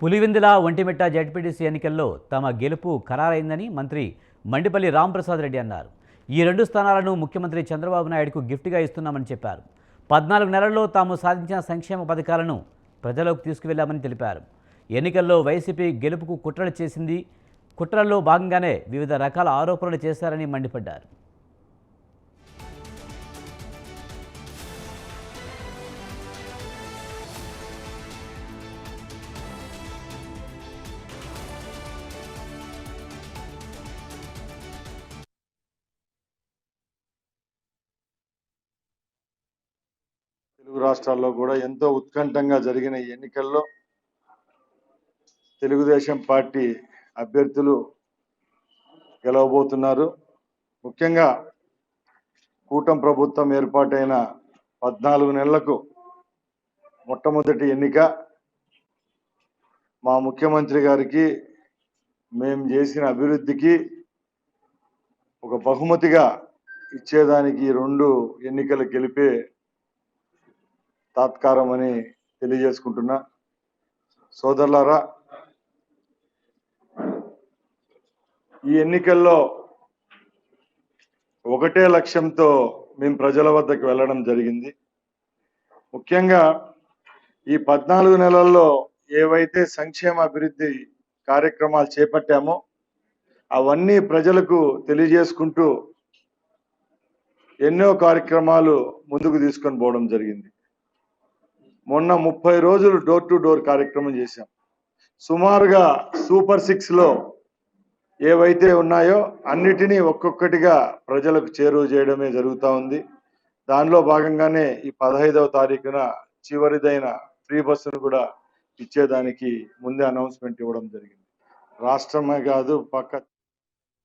Pulivendula Vontimitta ZPTC ఎన్నికల్లో తమ గెలుపు ఖరారైందని మంత్రి మండిపల్లి రాంప్రసాద్ రెడ్డి అన్నారు. ఈ రెండు స్థానాలను ముఖ్యమంత్రి చంద్రబాబు నాయుడుకు గిఫ్ట్గా ఇస్తున్నామని చెప్పారు. 14 నెలల్లో తాము సాధించిన సంక్షేమ పథకాలను ప్రజలకు తీసుకువెళ్లామని తెలిపారు. ఎన్నికల్లో వైసీపీ గెలుపుకు కుట్రలు చేసింది, కుట్రల్లో భాగంగానే వివిధ రకాల ఆరోపణలు చేశారని మండిపడ్డారు. తెలుగు రాష్ట్రాల్లో కూడా ఎంతో ఉత్కంఠంగా జరిగిన ఈ ఎన్నికల్లో తెలుగుదేశం పార్టీ అభ్యర్థులు గెలవబోతున్నారు. ముఖ్యంగా కూటమి ప్రభుత్వం ఏర్పాటైన 14 నెలలకు మొట్టమొదటి ఎన్నిక. మా ముఖ్యమంత్రి గారికి మేము చేసిన అభివృద్ధికి ఒక బహుమతిగా ఇచ్చేదానికి ఈ రెండు ఎన్నికలు గెలిపే తాత్కారం అని తెలియజేసుకుంటున్నా. సోదరులారా, ఈ ఎన్నికల్లో ఒకటే లక్ష్యంతో మేము ప్రజల వద్దకు వెళ్ళడం జరిగింది. ముఖ్యంగా ఈ 14 నెలల్లో ఏవైతే సంక్షేమ అభివృద్ధి కార్యక్రమాలు చేపట్టామో అవన్నీ ప్రజలకు తెలియజేసుకుంటూ ఎన్నో కార్యక్రమాలు ముందుకు తీసుకొని పోవడం జరిగింది. మొన్న 30 రోజులు డోర్ టు డోర్ కార్యక్రమం చేశాం. సుమారుగా సూపర్ 6లో ఏవైతే ఉన్నాయో అన్నిటినీ ఒక్కొక్కటిగా ప్రజలకు చేరువ చేయడమే జరుగుతూ ఉంది. దానిలో భాగంగానే ఈ 15వ తారీఖున చివరిదైన ఫ్రీ బస్సును కూడా ఇచ్చేదానికి ముందే అనౌన్స్మెంట్ ఇవ్వడం జరిగింది. రాష్ట్రమే కాదు, పక్క